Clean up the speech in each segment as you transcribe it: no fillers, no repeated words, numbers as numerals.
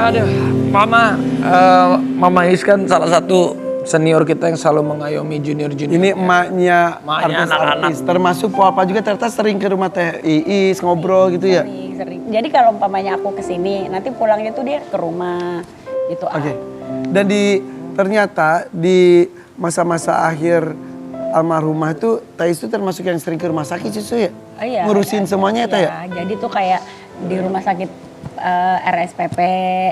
Aduh, Mama Is kan salah satu senior kita yang selalu mengayomi junior-junior. Ini emaknya anak-anak. artis. Termasuk Papa juga ternyata sering ke rumah Teh Iis ngobrol gitu ya? Sering. Jadi kalau umpamanya aku kesini, nanti pulangnya tuh dia ke rumah gitu. Oke. Dan ternyata di masa-masa akhir almarhumah tuh Thais tuh termasuk yang sering ke rumah sakit justru ya? Oh, iya, ngurusin semuanya ya Teh ya? Jadi tuh kayak di rumah sakit RSPP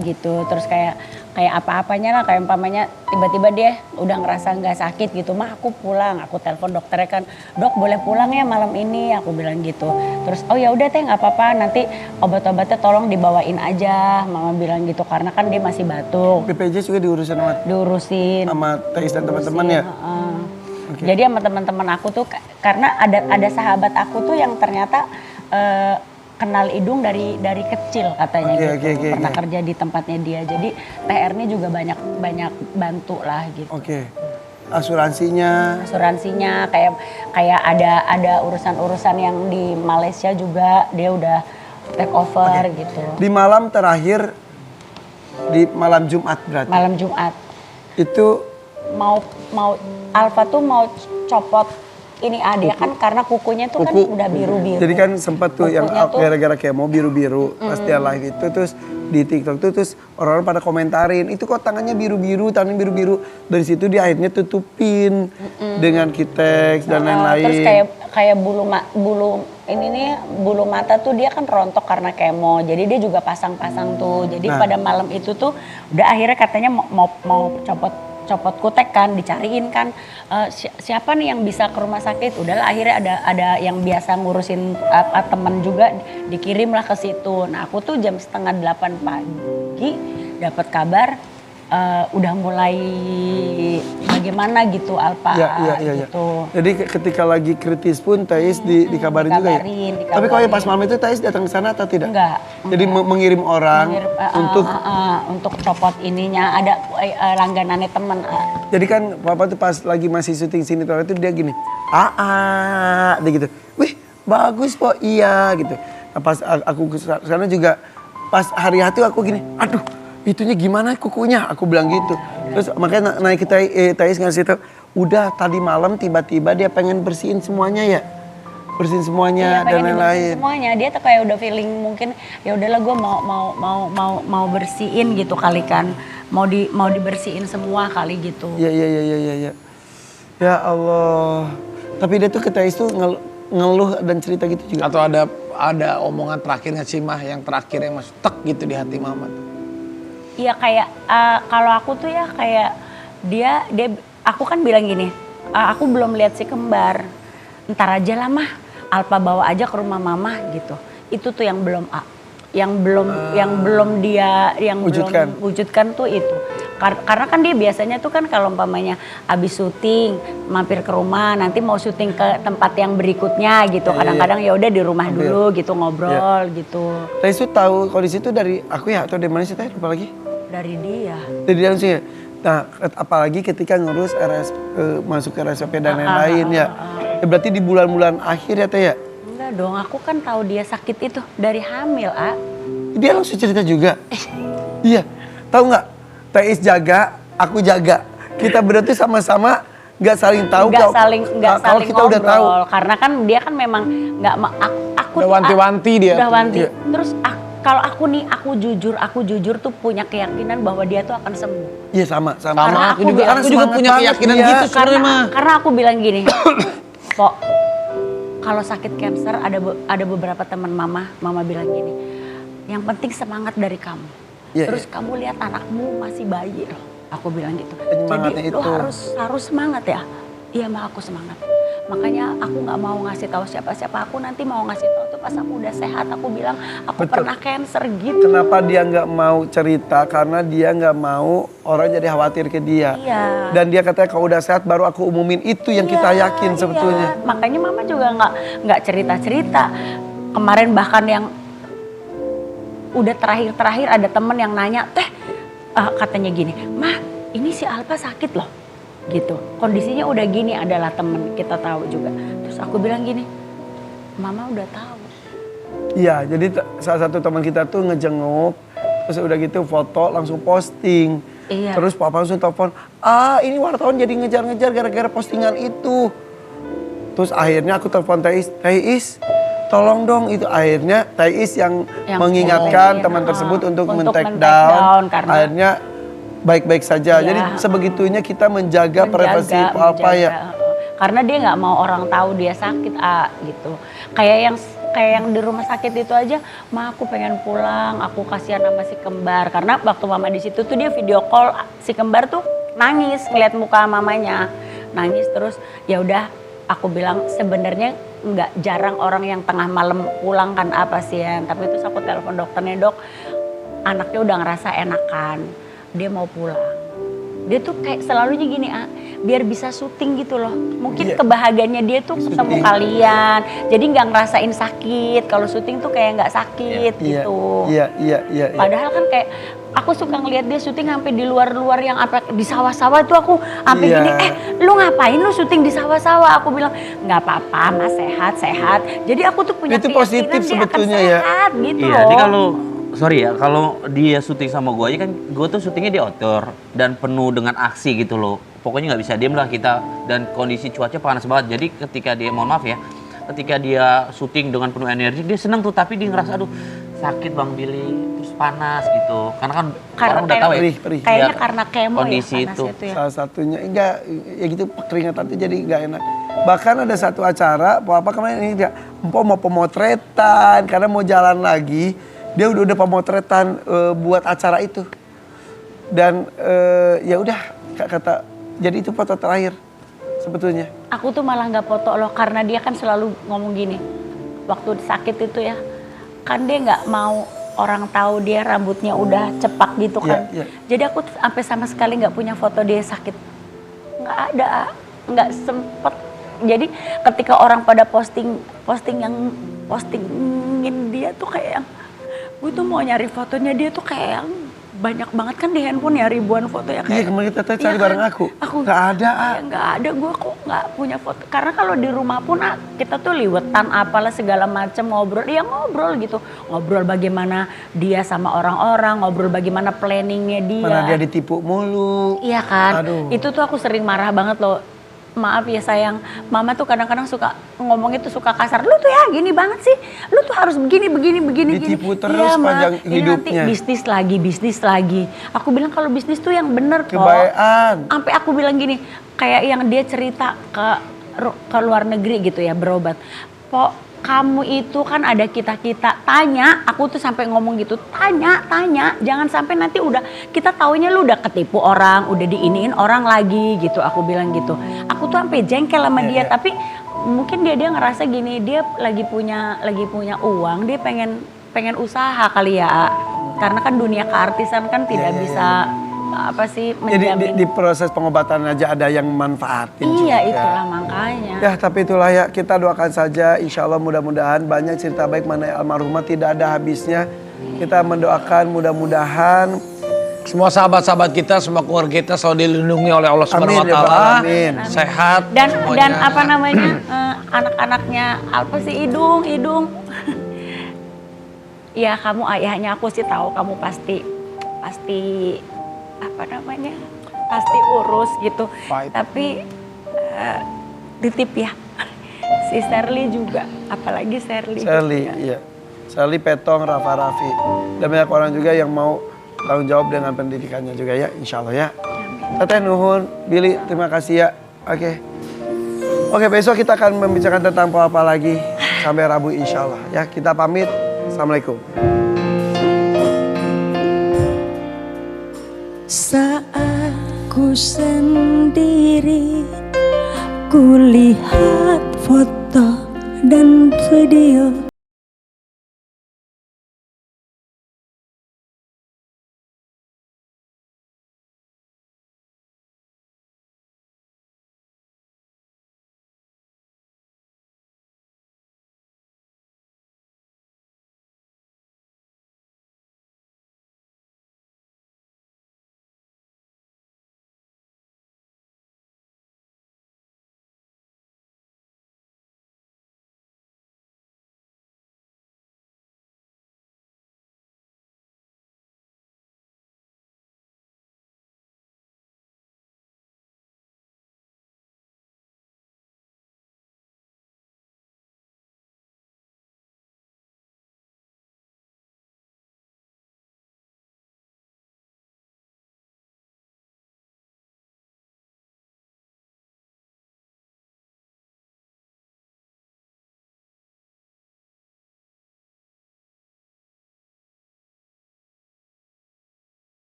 gitu, terus kayak apa-apanya lah, kayak umpamanya tiba-tiba dia udah ngerasa nggak sakit gitu, mah aku pulang, aku telepon dokternya kan, dok boleh pulang ya malam ini, aku bilang gitu. Terus oh ya udah Teh nggak apa-apa, nanti obat-obatnya tolong dibawain aja, mama bilang gitu, karena kan dia masih batuk. BPJS juga diurusin sama Thais dan teman-teman ya? Okay. Jadi sama teman-teman aku tuh, karena ada sahabat aku tuh yang ternyata kenal Idung dari kecil katanya gitu. Pernah kerja di tempatnya dia. Jadi TR ini juga banyak bantu lah gitu. Oke. Asuransinya kayak ada urusan-urusan yang di Malaysia juga dia udah take over gitu. Di malam terakhir, di malam Jumat berarti. Malam Jumat. Itu mau Alfa tuh mau copot ini dia kan karena kukunya tuh kan udah biru-biru. Jadi kan sempat tuh kukunya yang gara-gara kemo biru-biru pas dia live itu, terus di TikTok tuh terus orang-orang pada komentarin itu kok tangannya biru-biru. Dari situ dia akhirnya tutupin dengan Kitex dan lain-lain. Terus kayak bulu mata tuh dia kan rontok karena kemo. Jadi dia juga pasang-pasang tuh. Jadi pada malam itu tuh udah akhirnya katanya mau copot kutek kan, dicariin kan siapa nih yang bisa ke rumah sakit. Udahlah akhirnya ada yang biasa ngurusin temen juga, dikirim lah ke situ. Nah aku tuh jam 7:30 pagi dapat kabar udah mulai bagaimana gitu Alpa gitu. Jadi ketika lagi kritis pun Thais dikabarin juga ya? Tapi kalau pas malam itu Thais datang ke sana atau tidak? Enggak. Jadi mengirim orang untuk copot ininya, ada langganannya teman. Jadi kan Papa tuh pas lagi masih syuting sinetron itu dia gini, dia gitu, wih bagus po, iya gitu. Nah, pas aku kesana juga, pas hari hati aku gini, aduh itunya gimana kukunya, aku bilang gitu. Terus makanya naik kita Thais ngasih tau, udah tadi malam tiba-tiba dia pengen bersihin semuanya ya. Bersihin semuanya dan lain-lain. Semuanya dia tuh kayak udah feeling mungkin ya udahlah gue mau bersihin gitu kali kan. Mau dibersihin semua kali gitu. Iya. Ya Allah. Tapi dia tuh ke Thais tuh ngeluh dan cerita gitu juga. Atau ada omongan terakhirnya sih Mah yang terakhir yang masih tek gitu di hati Mama tuh. Iya kayak kalau aku tuh ya kayak dia aku kan bilang gini, aku belum lihat si kembar. Ntar aja lah Mah, Alpa bawa aja ke rumah Mama gitu. Itu tuh yang belum dia wujudkan tuh itu. Karena kan dia biasanya tuh kan kalau umpamanya abis syuting mampir ke rumah, nanti mau syuting ke tempat yang berikutnya gitu. Kadang-kadang ya udah di rumah dulu gitu ngobrol gitu. Thais tuh tahu kondisi itu dari aku ya atau dari mana sih Teh? Lupa lagi. Dari dia. Dari dia langsung ya. Nah, apalagi ketika ngurus masuk ke RSP dan lain-lain ya. Berarti di bulan-bulan akhir ya Teh ya? Enggak dong, aku kan tahu dia sakit itu dari hamil, Dia langsung cerita juga. Iya. Tahu nggak? Thais jaga, aku jaga. Kita berarti sama-sama nggak saling tahu. Nggak saling kita ngobrol, udah tahu. Karena kan dia kan memang nggak aku udah wanti-wanti dia. Udah wanti. Iya. Terus kalau aku jujur tuh punya keyakinan bahwa dia tuh akan sembuh. Iya sama. Aku juga punya keyakinan gitu sebenarnya Mah. Karena aku bilang gini, Pok, kalau sakit cancer ada beberapa teman mama bilang gini, yang penting semangat dari kamu. Terus kamu lihat anakmu masih bayi loh, aku bilang gitu. Semangatnya jadi itu. lo harus semangat ya. Iya Mah, aku semangat. Makanya aku nggak mau ngasih tahu siapa-siapa, aku nanti mau ngasih tahu tuh pas aku udah sehat. Aku bilang aku pernah cancer gitu. Kenapa dia nggak mau cerita? Karena dia nggak mau orang jadi khawatir ke dia. Iya. Dan dia katanya kalau udah sehat baru aku umumin, itu yang kita yakin sebetulnya. Makanya Mama juga nggak cerita-cerita. Kemarin bahkan yang udah terakhir ada temen yang nanya, Teh katanya gini, Mah ini si Alpa sakit loh. Gitu, kondisinya udah gini, adalah temen kita tahu juga. Terus aku bilang gini, Mama udah tahu. Iya, jadi salah satu teman kita tuh ngejenguk Terus udah gitu foto langsung posting. Iya. Terus papa langsung telepon, ini wartawan jadi ngejar-ngejar gara-gara postingan itu. Terus akhirnya aku telepon Thais, tolong dong itu. Akhirnya Thais yang mengingatkan teman tersebut untuk men-take down. Karena akhirnya baik-baik saja. Iya. Jadi sebegitunya kita menjaga privasi papa ya. Karena dia nggak mau orang tahu dia sakit gitu. Kayak yang di rumah sakit itu aja, ma aku pengen pulang, aku kasihan sama si kembar. Karena waktu mama di situ tuh dia video call si kembar tuh nangis ngeliat muka mamanya, nangis terus. Ya udah, aku bilang sebenarnya nggak jarang orang yang tengah malam pulang kan pasien. Tapi terus aku telepon dokternya, dok, anaknya udah ngerasa enakan, dia mau pulang. Dia tuh kayak selalunya gini, biar bisa syuting gitu loh. Mungkin kebahagiaannya dia tuh ketemu kalian. Jadi nggak ngerasain sakit. Kalau syuting tuh kayak nggak sakit gitu. Iya. Padahal kan kayak aku suka ngelihat dia syuting sampai di luar-luar yang apa di sawah-sawah tuh aku sampai gini, lu ngapain lu syuting di sawah-sawah? Aku bilang nggak apa-apa, mas, sehat. Jadi aku tuh punya itu positif dia sebetulnya akan ya. sehat gitu Iya, loh. jadi kalau dia syuting sama gue aja kan, gue tuh syutingnya di outdoor dan penuh dengan aksi gitu loh. Pokoknya nggak bisa diem lah kita, dan kondisi cuaca panas banget. Jadi ketika dia, mohon maaf ya, ketika dia syuting dengan penuh energi, dia senang tuh, tapi dia ngerasa aduh sakit Bang Billy, terus panas gitu. Karena kan orang udah tahu ya, perih. Kayaknya karena kemo kondisi ya itu. ya. Salah satunya enggak ya gitu, keringetan tuh jadi enggak enak. Bahkan ada satu acara, papa kemarin ini dia mau pemotretan karena mau jalan lagi. Dia udah pemotretan buat acara itu. Dan ya udah kata jadi itu foto terakhir sebetulnya. Aku tuh malah nggak foto loh karena dia kan selalu ngomong gini. Waktu sakit itu ya, kan dia nggak mau orang tahu dia rambutnya udah cepak gitu kan. Jadi aku sampai sama sekali nggak punya foto dia sakit. Nggak ada, nggak sempet. Jadi ketika orang pada postingin dia tuh kayak yang, gue tuh mau nyari fotonya dia tuh kayak yang banyak banget kan di handphone ya, ribuan foto ya kayak. Iya, kemarin kita cari bareng aku. Nggak ada. Nggak ada, gue kok nggak punya foto. Karena kalau di rumah pun kita tuh liwetan apalah segala macam ngobrol. Ya ngobrol gitu. Ngobrol bagaimana dia sama orang-orang, ngobrol bagaimana planningnya dia. Mana dia ditipu mulu. Iya kan. Aduh. Itu tuh aku sering marah banget loh. Maaf ya sayang, mama tuh kadang-kadang suka ngomongnya tuh suka kasar. Lu tuh ya gini banget sih, lu tuh harus begini. Ditipu terus ya, sepanjang ini hidupnya. nanti bisnis lagi. Aku bilang kalau bisnis tuh yang bener kok. Kebayaan. Sampai aku bilang gini, kayak yang dia cerita ke luar negeri gitu ya berobat. Pok, kamu itu kan ada kita-kita, tanya, aku tuh sampai ngomong gitu, tanya, jangan sampai nanti udah kita taunya lu udah ketipu orang, udah diiniin orang lagi gitu, aku bilang gitu. Aku tuh sampai jengkel sama dia, tapi mungkin dia ngerasa gini, dia lagi punya uang, dia pengen usaha kali ya, karena kan dunia keartisan kan tidak bisa apa sih menjamin. Jadi di proses pengobatan aja ada yang manfaatin Iya juga. itulah makanya. Ya tapi itulah ya, kita doakan saja insya Allah mudah-mudahan banyak cerita baik mengenai almarhumah tidak ada habisnya. Kita mendoakan mudah-mudahan Semua sahabat-sahabat kita, semua keluarga kita selalu dilindungi oleh Allah Subhanahu wa taala. Amin. Sehat Dan semuanya. apa namanya anak-anaknya apa sih Idung. Ya kamu ayahnya, aku sih tahu kamu pasti apa namanya pasti urus gitu. Fight. Tapi titip ya si Sherly juga, apalagi Sherly. Iya. Sherly, Petong, Rafa Raffi. Dan banyak orang juga yang mau tanggung jawab dengan pendidikannya juga ya, insya Allah ya. Teteh nuhun, Billy, terima kasih ya. Oke, besok kita akan membicarakan tentang apa lagi sampai Rabu insya Allah ya. Kita pamit. Assalamualaikum. Saat ku sendiri, ku lihat foto dan video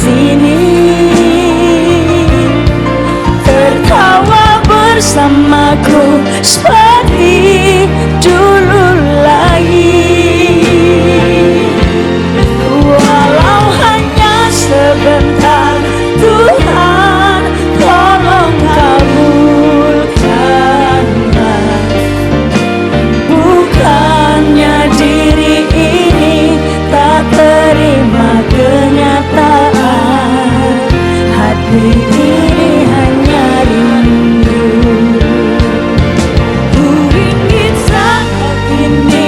sini, tertawa bersamaku.